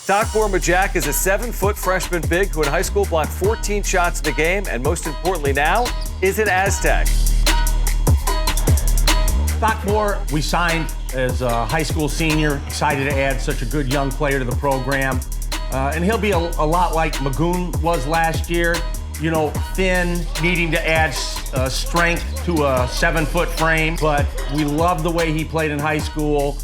Thokbor Majak is a 7-foot freshman big who in high school blocked 14 shots in the game, and most importantly now, is an Aztec. Thokbor, we signed as a high school senior, excited to add such a good young player to the program. And he'll be a lot like Magoon was last year, you know, thin, needing to add strength to a 7-foot frame, but we love the way he played in high school.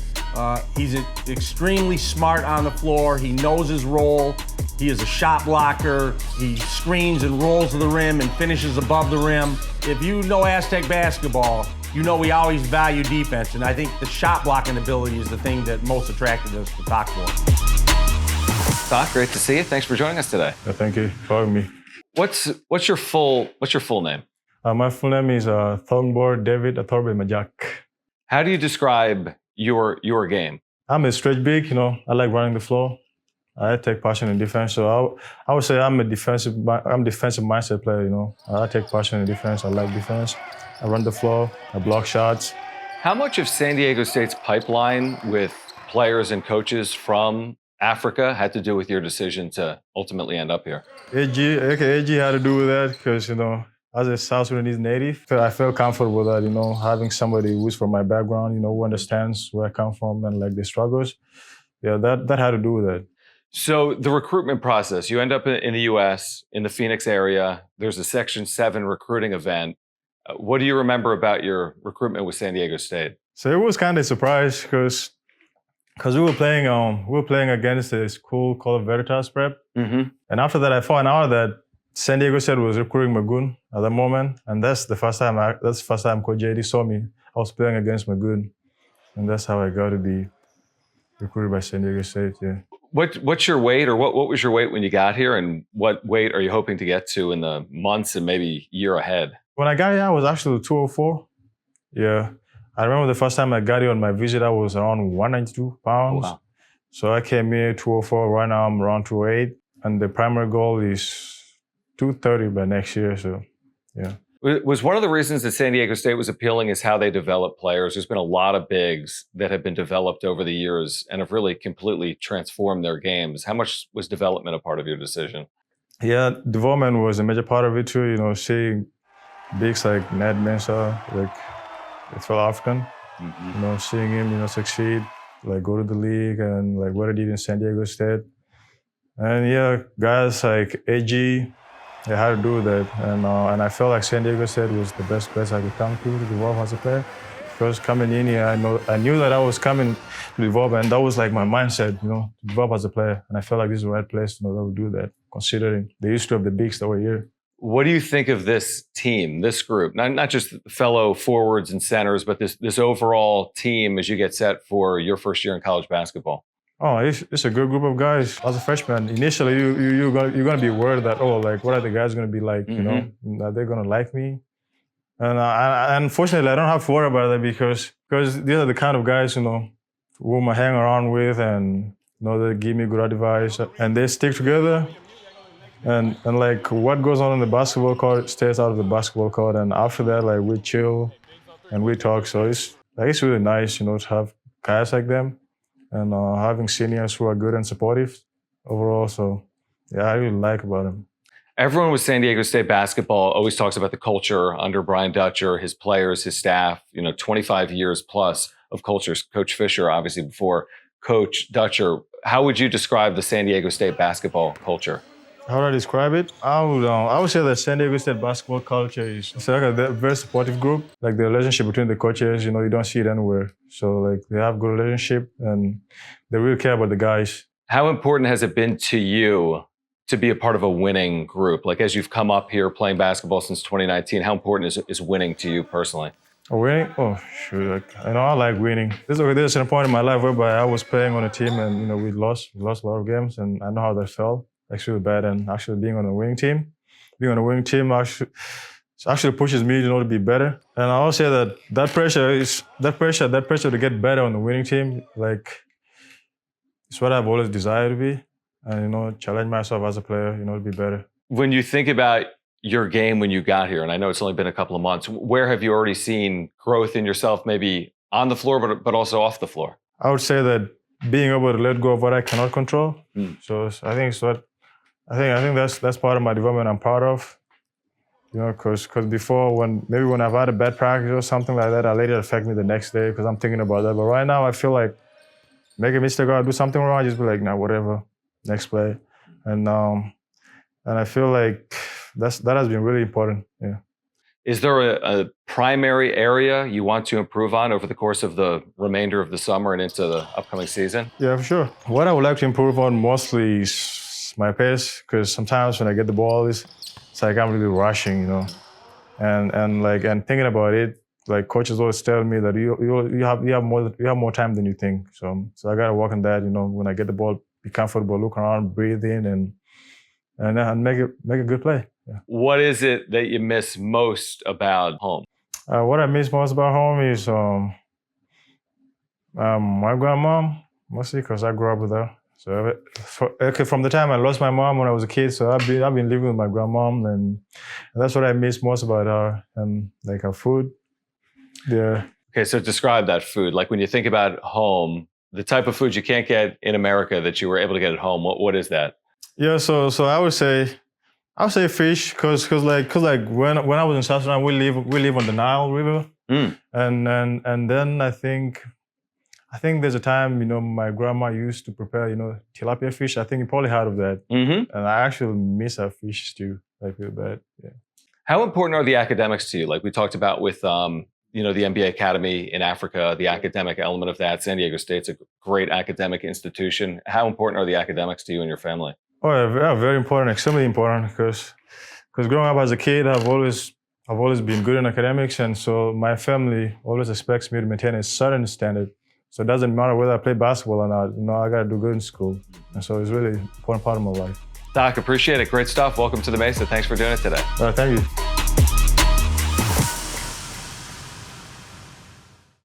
He's extremely smart on the floor. He knows his role. He is a shot blocker. He screens and rolls to the rim and finishes above the rim. If you know Aztec basketball, you know we always value defense, and I think the shot blocking ability is the thing that most attracted us to Thokbor. Thok, great to see you. Thanks for joining us today. Yeah, thank you for having me. What's your full name? My full name is Thokbor David Thokbor Majak. How do you describe your game? I'm a stretch big, you know. I like running the floor. I take passion in defense, so I would say I'm defensive mindset player, you know. I take passion in defense. I like defense. I run the floor. I block shots. How much of San Diego State's pipeline with players and coaches from Africa had to do with your decision to ultimately end up here? AG had to do with that because, you know, as a South Sudanese native, I felt comfortable with that, you know, having somebody who's from my background, you know, who understands where I come from and like the struggles. Yeah, that had to do with it. So the recruitment process, you end up in the U.S., in the Phoenix area. There's a Section 7 recruiting event. What do you remember about your recruitment with San Diego State? So it was kind of a surprise because we were playing against a school called Veritas Prep. Mm-hmm. And after that, I found out that San Diego State was recruiting Magoon at that moment, and that's the first time Coach JD saw me. I was playing against Magoon, and that's how I got to be recruited by San Diego State. Yeah. What's your weight, or what was your weight when you got here, and what weight are you hoping to get to in the months and maybe year ahead? When I got here, I was actually 204. Yeah, I remember the first time I got here on my visit, I was around 192 pounds. Oh, wow. So I came here 204. Right now I'm around 208, and the primary goal is 230 by next year, so yeah. Was one of the reasons that San Diego State was appealing is how they develop players. There's been a lot of bigs that have been developed over the years and have really completely transformed their games. How much was development a part of your decision? Yeah, development was a major part of it too. You know, seeing bigs like Ned Mensah, like it's all African. Mm-hmm. You know, seeing him, you know, succeed, like go to the league and like what he did in San Diego State. And yeah, guys like AG, they had to do that, and I felt like San Diego State was the best place I could come to develop as a player. Because coming in here, I knew that I was coming to develop, and that was like my mindset, you know, to develop as a player. And I felt like this is the right place, you know, that would do that, considering the history of the bigs that were here. What do you think of this team, this group? Not just fellow forwards and centers, but this overall team as you get set for your first year in college basketball? Oh, it's a good group of guys. As a freshman, initially you're gonna be worried that, oh, like what are the guys gonna be like? Mm-hmm. You know, are they gonna like me? And unfortunately, I don't have to worry about that because these are the kind of guys, you know, whom I hang around with, and you know, they give me good advice, and they stick together. And like what goes on in the basketball court stays out of the basketball court, and after that, like we chill and we talk. So it's really nice, you know, to have guys like them. And having seniors who are good and supportive overall. So, yeah, I really like about him. Everyone with San Diego State basketball always talks about the culture under Brian Dutcher, his players, his staff, you know, 25 years plus of culture. Coach Fisher, obviously, before Coach Dutcher. How would you describe the San Diego State basketball culture? How would I describe it? I would say that San Diego State basketball culture is like a very supportive group. Like the relationship between the coaches, you know, you don't see it anywhere. So like they have good relationship and they really care about the guys. How important has it been to you to be a part of a winning group? Like as you've come up here playing basketball since 2019, how important is winning to you personally? Winning? Oh, sure. Like, I know I like winning. There's a point in my life whereby I was playing on a team and, you know, we lost a lot of games, and I know how that felt. Actually bad, and actually being on a winning team actually pushes me, you know, to be better. And I will say that pressure to get better on the winning team, like it's what I've always desired to be, and you know, challenge myself as a player, you know, to be better. When you think about your game when you got here, and I know it's only been a couple of months, where have you already seen growth in yourself, maybe on the floor, but also off the floor? I would say that being able to let go of what I cannot control. So I think it's what I think that's part of my development I'm proud of. You know, because before when I've had a bad practice or something like that, I let it affect me the next day because I'm thinking about that. But right now I feel like make a mistake or do something wrong, I just be like, nah, whatever, next play. And I feel like that has been really important. Yeah. Is there a primary area you want to improve on over the course of the remainder of the summer and into the upcoming season? Yeah, for sure. What I would like to improve on mostly is my pace, because sometimes when I get the ball, it's like I'm really rushing, you know, and thinking about it, like coaches always tell me that you have more time than you think. So I gotta work on that, you know. When I get the ball, be comfortable, look around, breathe in, and make a good play. Yeah. What is it that you miss most about home? What I miss most about home is my grandma, mostly because I grew up with her. So from the time I lost my mom when I was a kid, so I've been living with my grandmom, and that's what I miss most about her, and like her food. Yeah. Okay, so describe that food. Like when you think about home, the type of food you can't get in America that you were able to get at home. What is that? Yeah, so I would say fish, because when I was in South Sudan, we live on the Nile River, and then I think there's a time, you know, my grandma used to prepare, you know, tilapia fish. I think you probably heard of that, and I actually miss her fish stew. I feel bad. Yeah. How important are the academics to you? Like we talked about with you know, the MBA Academy in Africa, the academic element of that. San Diego State's a great academic institution. How important are the academics to you and your family? Oh, yeah, very important, extremely important, because growing up as a kid, I've always been good in academics, and so my family always expects me to maintain a certain standard. So it doesn't matter whether I play basketball or not. You know, I got to do good in school, and so it's really an important part of my life. Doc, appreciate it. Great stuff. Welcome to the Mesa. Thanks for doing it today. Thank you.